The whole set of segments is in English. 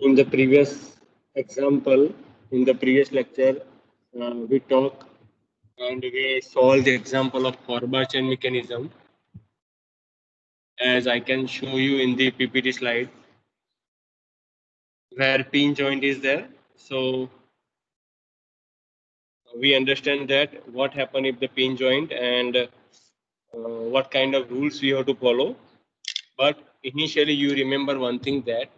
In the previous example, in the previous lecture, we talk and we solve the example of Horba chain mechanism, as I can show you in the PPT slide where pin joint is there. So we understand that what happen if the pin joint and what kind of rules we have to follow. But initially you remember one thing, that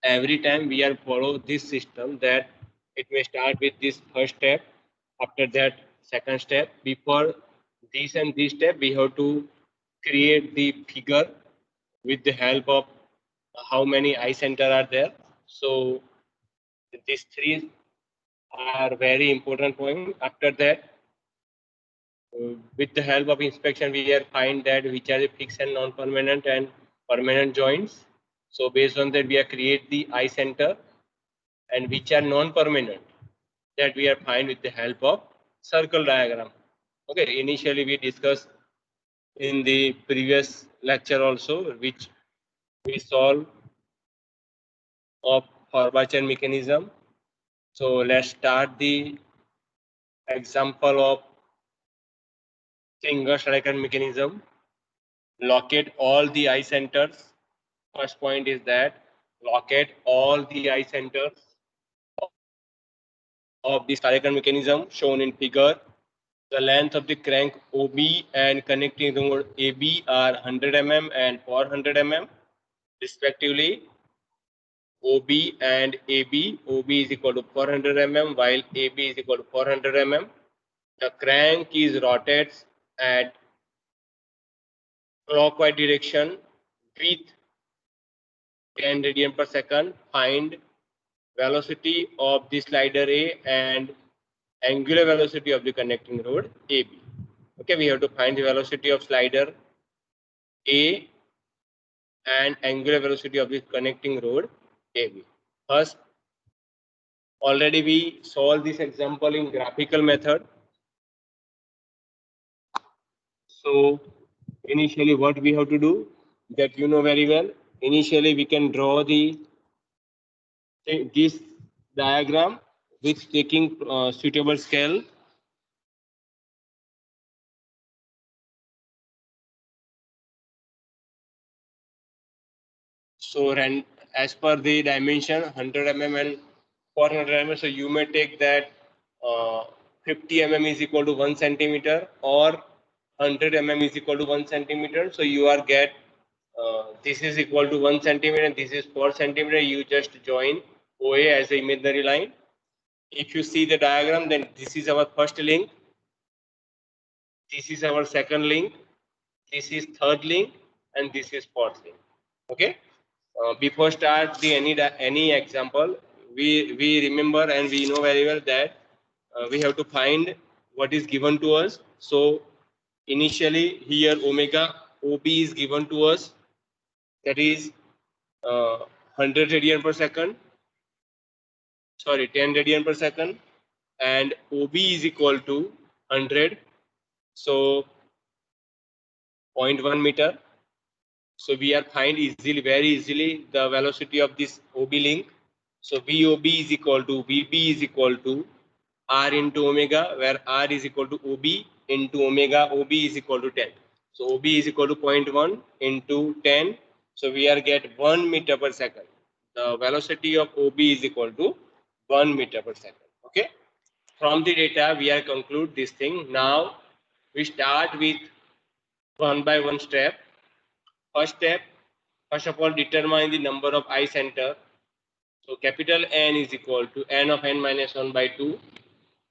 every time we are follow this system, that it may start with this first step, after that second step. Before this and this step we have to create the figure with the help of how many eye center are there. So these three are very important point. After that, with the help of inspection, we are find that which are the fixed and non-permanent and permanent joints. So based on that, we are create the eye center, and which are non-permanent, that we are find with the help of circle diagram. Okay, initially we discussed in the previous lecture also, which we solve of Horbacher mechanism. So let's start the example of finger striker mechanism. Locate all the eye centers. First point is that locate all the eye centers of the striker mechanism shown in figure. The length of the crank OB and connecting rod AB are 100 mm and 400 mm respectively. OB and AB, OB is equal to 400 mm while AB is equal to 400 mm. The crank is rotates at clockwise direction with 10 radian per second. Find velocity of the slider A and angular velocity of the connecting rod AB. Okay, we have to find the velocity of slider A and angular velocity of the connecting rod AB. First, already we solved this example in graphical method. So initially what we have to do, that you know very well. Initially we can draw the this diagram with taking suitable scale. So as per the dimension 100 mm and 400 mm, so you may take that 50 mm is equal to 1 centimeter or 100 mm is equal to 1 centimeter. So you are get this is equal to 1 centimeter and this is 4 centimeter. You just join OA as a imaginary line. If you see the diagram, then this is our first link, this is our second link, this is third link, and this is fourth link. Okay. Before start the any example, we remember and we know very well that we have to find what is given to us. So initially here omega OB is given to us, that is 100 radian per second, sorry 10 radian per second, and OB is equal to 100, so 0.1 meter. So we are find easily, very easily, the velocity of this OB link. So VOB is equal to VB is equal to R into omega, where R is equal to OB into omega. OB is equal to 10. So OB is equal to 0.1 into 10. So we are get 1 meter per second. The velocity of OB is equal to 1 meter per second. Okay. From the data, we are conclude this thing. Now we start with one by one step. First step, first of all, determine the number of eye center. So capital N is equal to N of N minus 1 by 2.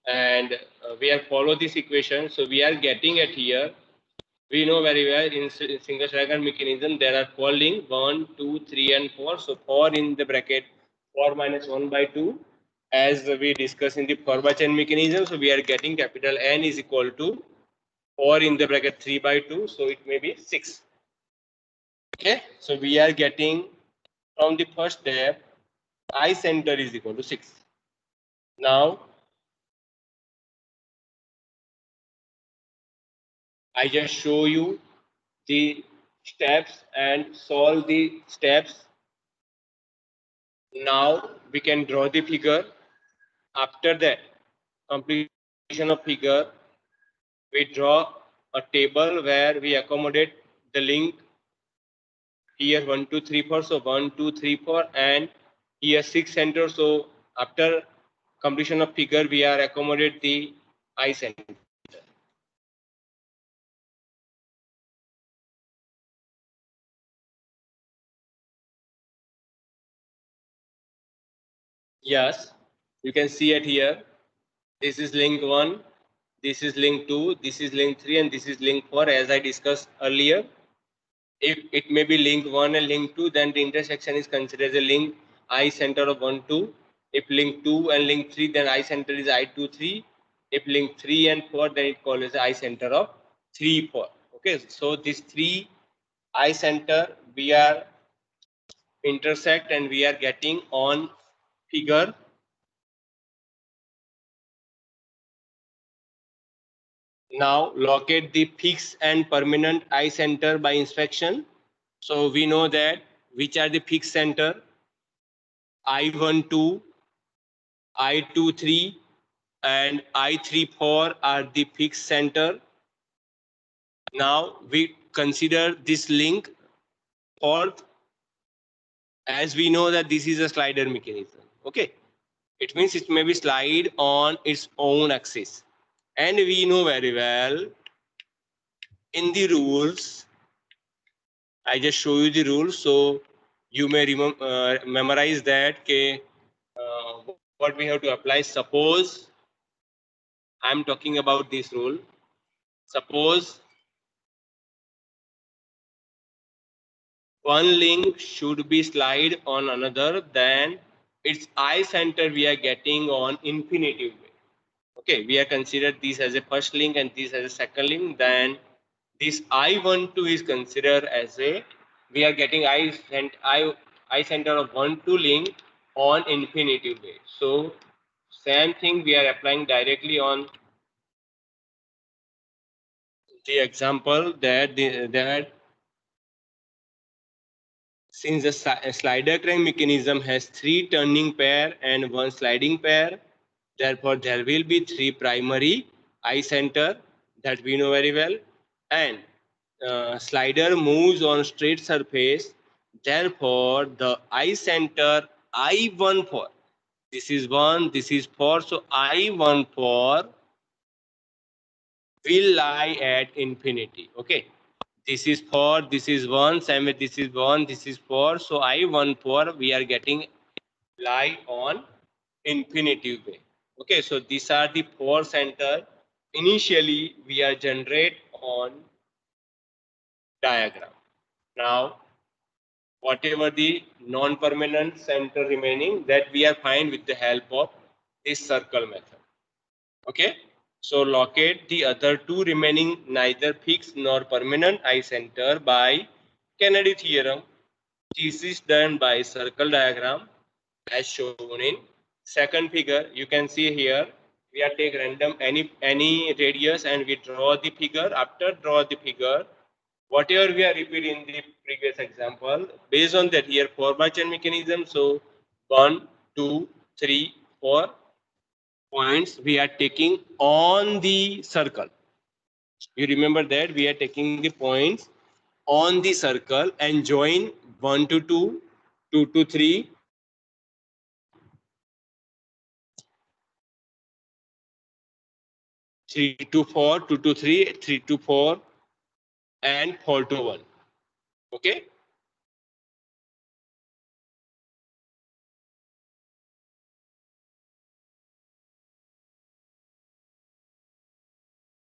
And we have followed this equation. So we are getting it here. We know very well in single striker mechanism, there are four links, 1, 2, 3, and 4. So 4 in the bracket 4 minus 1 by 2. As we discussed in the Horba chain mechanism, so we are getting capital N is equal to 4 in the bracket 3 by 2. So it may be 6. Okay, so we are getting from the first step, eye center is equal to 6. Now, I just show you the steps and solve the steps Now we can draw the figure. After that completion of figure, we draw a table where we accommodate the link here 1 2 3 4. So 1 2 3 4 and here 6 center. So after completion of figure, we are accommodate the I center. Yes, you can see it here. This is link 1, this is link 2, this is link 3, and this is link 4, as I discussed earlier. If it may be link 1 and link 2, then the intersection is considered as a link I center of 1 2. If link 2 and link 3, then I center is I 2 3. If link 3 and 4, then it called as I center of 3 4. Okay, so these three I center we are intersect and we are getting on figure. Now locate the fixed and permanent I center by inspection. So we know that which are the fixed center. I12, I23 and I34 are the fixed center. Now we consider this link fourth, as we know that this is a slider mechanism. Okay, it means it may be slide on its own axis, and we know very well in the rules. I just show you the rules so you may memorize that. Okay, what we have to apply. Suppose I'm talking about this rule. Suppose one link should be slide on another, then its I center we are getting on infinitive way. Okay, we are considered this as a first link and this as a second link. Then this I12 is considered as a, we are getting I center of 1 2 link on infinitive way. So same thing we are applying directly on the example that since the slider crank mechanism has 3 turning pair and 1 sliding pair, therefore there will be 3 primary I center that we know very well, and slider moves on straight surface. Therefore, the I center I14. This is 1, this is 4. So I14 will lie at infinity. Okay. This is 4, this is 1, same way this is 1, this is 4. So I14 we are getting lie on infinitive way. Okay, so these are the 4 center. Initially we are generate on diagram. Now whatever the non-permanent center remaining, that we are find with the help of this circle method. Okay, so locate the other two remaining neither fixed nor permanent I center by Kennedy theorem. This is done by circle diagram as shown in second figure. You can see here we are take random any radius and we draw the figure. After draw the figure, whatever we are repeat in the previous example, based on that here 4 by chain mechanism. So 1 2 3 4 points we are taking on the circle. You remember that we are taking the points on the circle and join 1 to 2, 2 to 3, 3 to 4, 2 to 3, 3 to 4, and 4 to 1. Okay.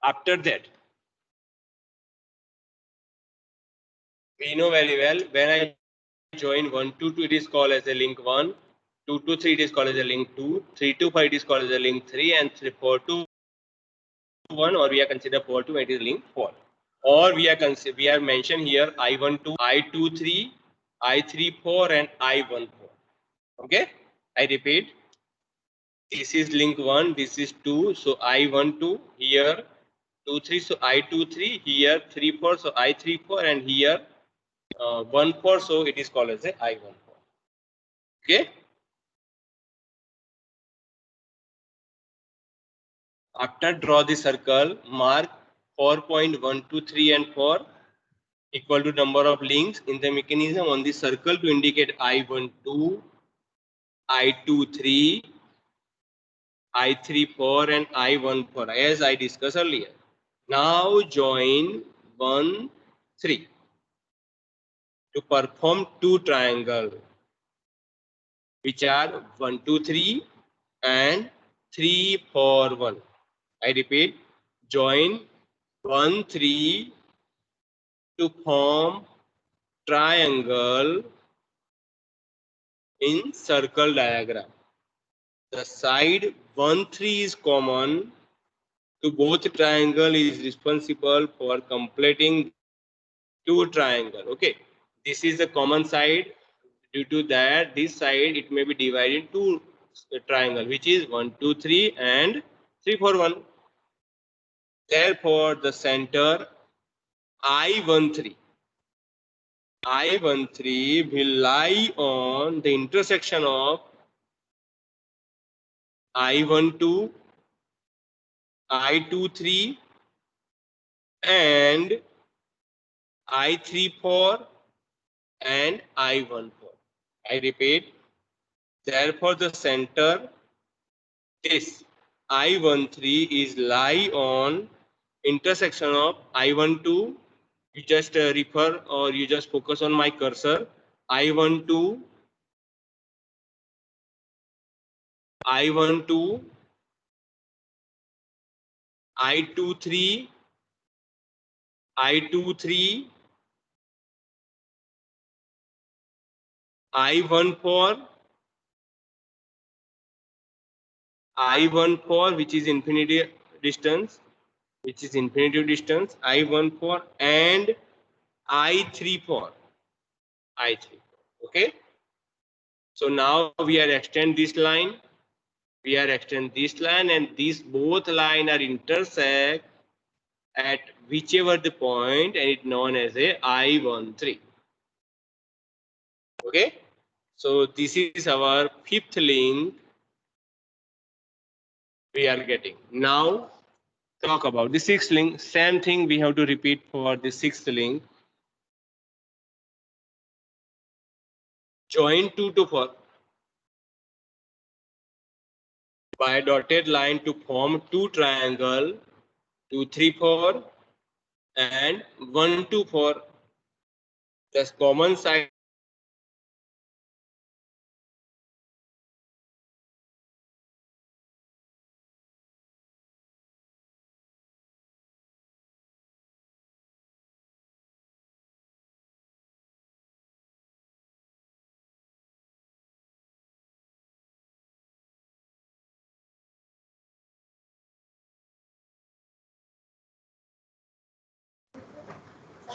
After that, we know very well when I join 1 to 2, it is called as a link 1, 2 to 3, it is called as a link 2, 3 to 5, it is called as a link 3, and 4 to 1, or we are consider 4 to 8 is link 4. Or we are mentioned here I12, I23, I34, and I14. Okay, I repeat. This is link 1, this is 2, so I12 here 2 3, so I23 here 3 4, so I34, and here 1 4, so it is called as a I14. Okay, After draw the circle, mark 4.123 and 4 equal to number of links in the mechanism on the circle to indicate I12, I23, I34 and I14 as I discussed earlier. Now join 1, 3 to perform two triangles which are 1, 2, 3 and 3, 4, 1. I repeat, join 1, 3 to form triangle in circle diagram. The side 1, 3 is common to both triangle is responsible for completing two triangle. Okay, this is the common side. Due to that, this side it may be divided into triangle, which is 1, 2, 3 and 3, 4, 1. Therefore, the center I13 will lie on the intersection of I12, I23 and I34 and I14. I repeat, therefore the center this I13 is lie on intersection of I12. You just refer or you just focus on my cursor. I12, I12, I23, I23, I14, I14 which is infinity distance, I14 and I34, I34. Okay. So now we are extend this line. And these both line are intersect at whichever the point and it's known as a I13. Okay. So this is our fifth link we are getting. Now talk about the sixth link. Same thing we have to repeat for the sixth link. Join 2 to 4 by a dotted line to form two triangle 2, 3, 4 and 1, 2, 4. The common side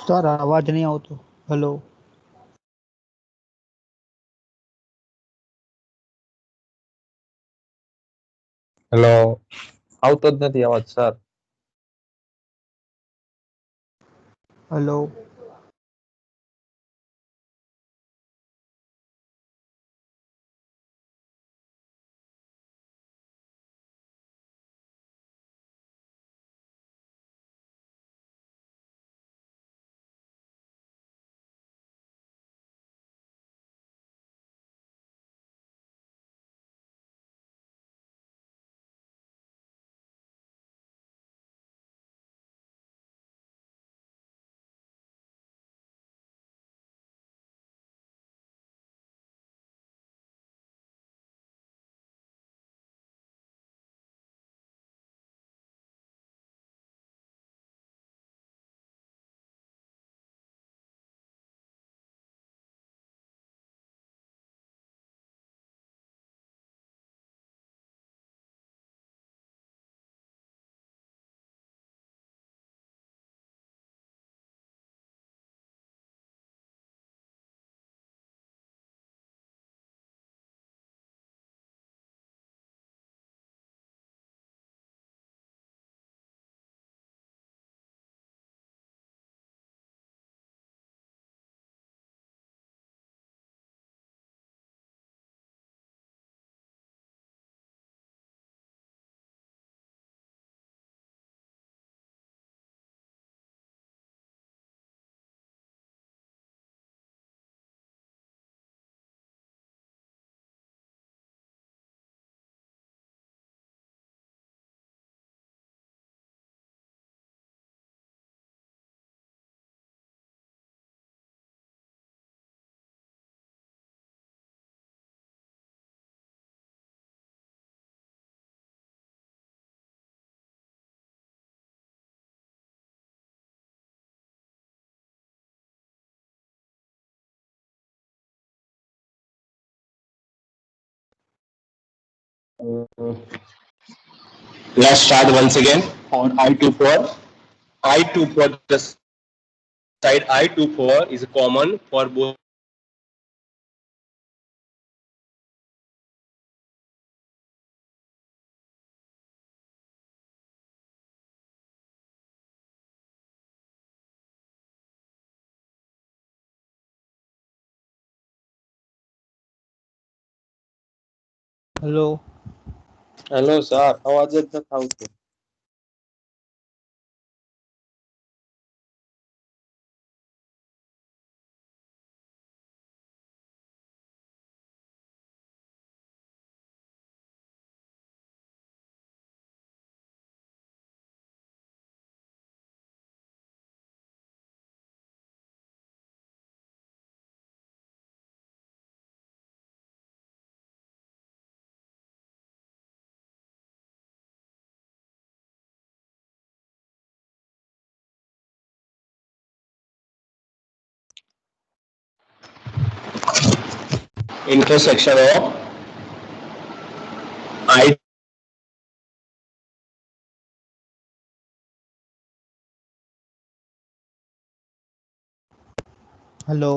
sir आवाज नहीं આવતો hello hello આવતો જ નથી અવાજ sir hello Let's start once again on I24. I24, the side I24 is common for both. Hello hello sir અવાજ જ નથી આવતો. Intersection of I hello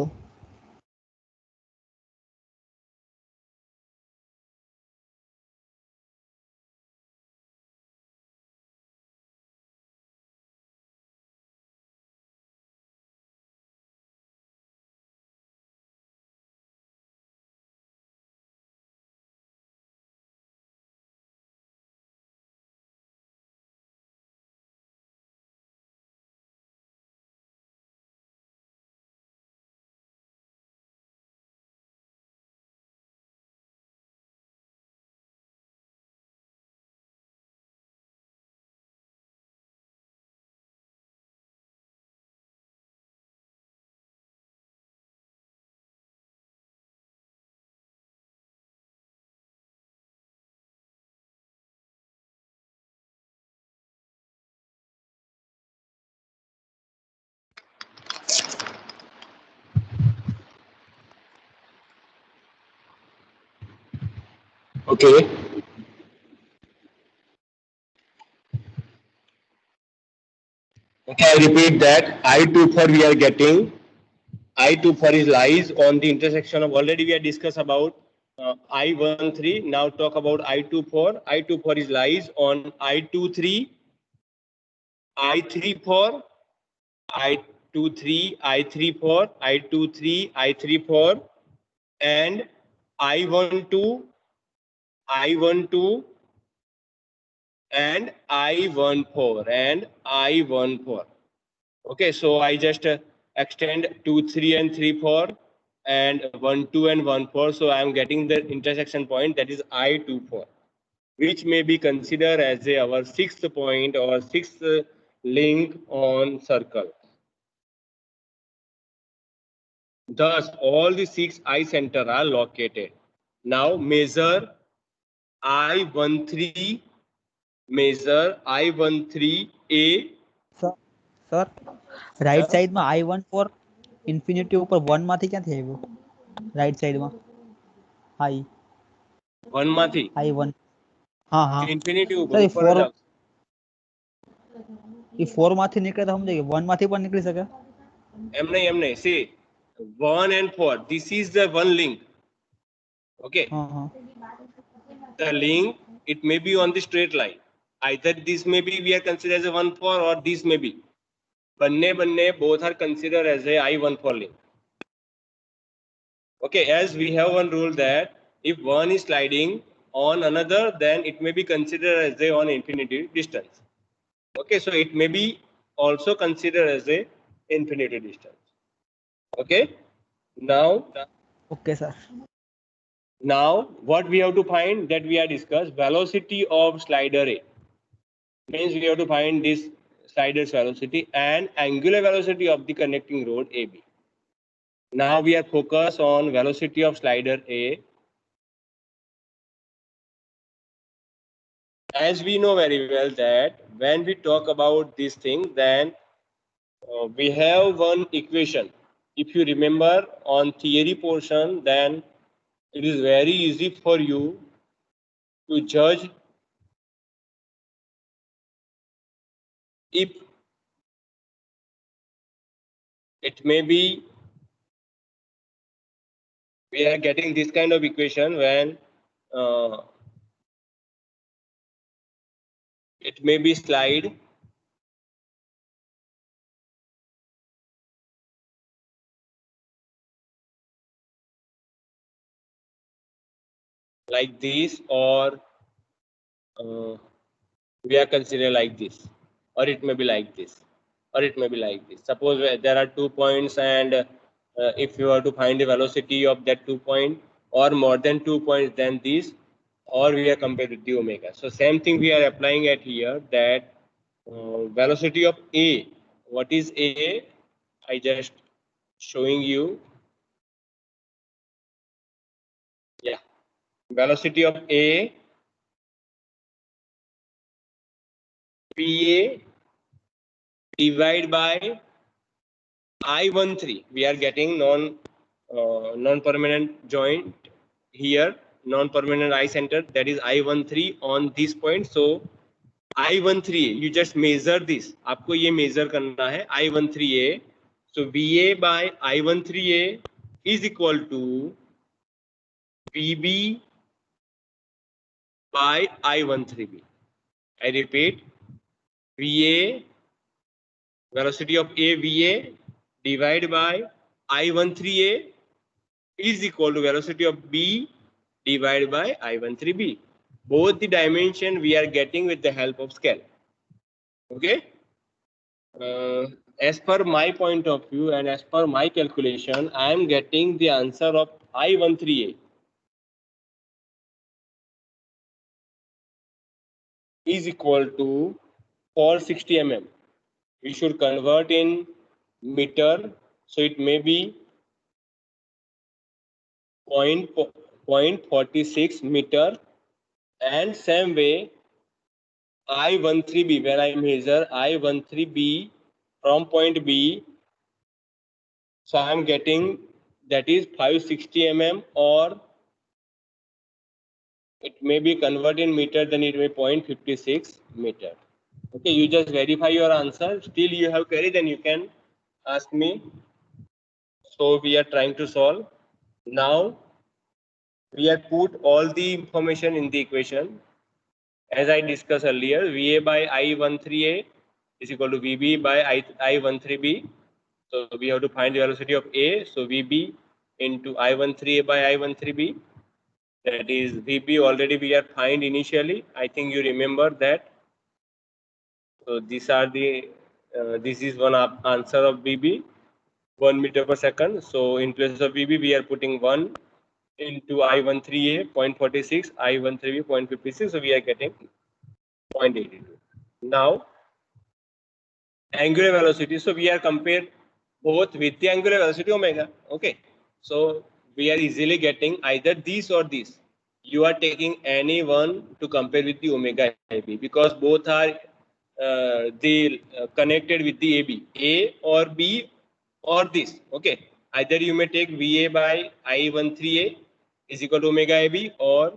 okay. Okay, I repeat that I24 we are getting. I24 is lies on the intersection of, already we have discussed about I13. Now talk about I24. I24 is lies on I23, I34, I23, I34, I23, I34, and I12, I12, and I14. Okay, so I just extend 2, 3, and 3, 4, and 1, 2, and 1, 4. So I am getting the intersection point, that is I24, which may be considered as our sixth point or sixth link on circle. Thus, all the 6 eye center are located. Now measure I13, measure I13A. Sir sir right સાઈડમાં I14 infinity ઉપર 1 માંથી ક્યાંથી આવ્યો right સાઈડમાં high 1 માંથી I1 હા હા infinity ઉપર સર એ ઉપર 4 જ આવશે. એ 4 માંથી નીકળે તો સમજાય કે 1 માંથી પણ નીકળી શકે એમ નહીં see 1 and 4, this is the one link. Okay, હા હા the link, it may be on the straight line. Either this may be we are considered as a 1 4, or this may be બંને both are considered as a I14 link. Okay, as we have one rule that if one is sliding on another, then it may be considered as a on infinity distance. Okay, so it may be also considered as a infinity distance. Okay, now okay sir now what we have to find, that we are discussed velocity of slider A. Means we have to find this slider's velocity and angular velocity of the connecting road AB. Now we are focused on velocity of slider A. As we know very well that when we talk about this thing, then we have one equation. If you remember on theory portion, then it is very easy for you to judge if it may be we are getting this kind of equation when it may be slide like this, or we are considering like this, or it may be like this, or it may be like this. Suppose there are 2 points, and if you are to find the velocity of that 2 point or more than 2 points, then this, or we are compared with the omega. So same thing we are applying at here, that velocity of A. What is A? I just showing you. Yeah, velocity of A, VA divided by I13. We are getting non-permanent joint here, non-permanent eye center, that is I13 on this point. So I13, you just measure this. आपको ये measure करना है I13A. So VA by I13A is equal to VB by I13B. I repeat, VA, velocity of A, VA divided by I13A is equal to velocity of B divided by I13B. Both the dimension we are getting with the help of scale. Okay. As per my point of view and as per my calculation, I am getting the answer of I13A is equal to 460 mm. We should convert in meter, so it may be 0.46 meter, and same way I13B, when I measure I13B from point B, so I am getting that is 560 mm, or it may be converted in meter, then it may be 0.56 meter. Okay, you just verify your answer. Still you have query, then you can ask me. So we are trying to solve. Now we have put all the information in the equation. As I discussed earlier, VA by I13A is equal to VB by I13B. So we have to find the velocity of A. So VB into I13A by I13B. That is VB already we are find initially. I think you remember that. So these are the this is one answer of VB, 1 meter per second. So in place of VB we are putting 1 into I13A 0.46, I13B 0.56. So we are getting 0.82. Now angular velocity. So we are compared both with the angular velocity omega. Okay. So we are easily getting either this or this. You are taking any one to compare with the omega AB, because both are connected with the AB, A or B or this. Okay. Either you may take VA by I13A is equal to omega AB, or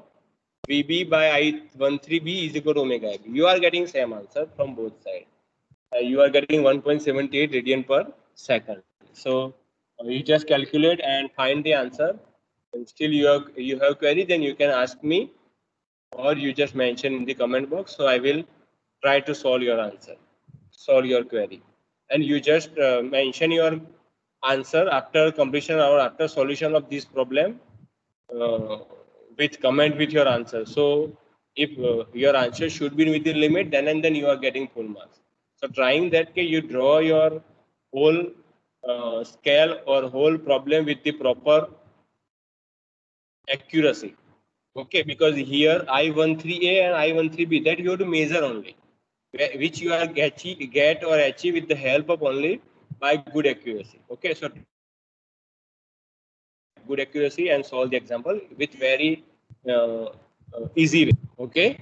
VB by I13B is equal to omega AB. You are getting same answer from both sides. You are getting 1.78 radian per second. So you just calculate and find the answer. And still you have query, then you can ask me, or you just mention in the comment box. So I will try to solve your answer, solve your query, and you just mention your answer after completion or after solution of this problem uh, with comment with your answer. So if your answer should be within limit, then and then you are getting full marks. So trying that case, you draw your whole scale or whole problem with the proper accuracy. Okay, because here I13A and I13B, that you have to measure only, which you are get or achieve with the help of only by good accuracy. Okay, so good accuracy and solve the example with very easy way. Okay.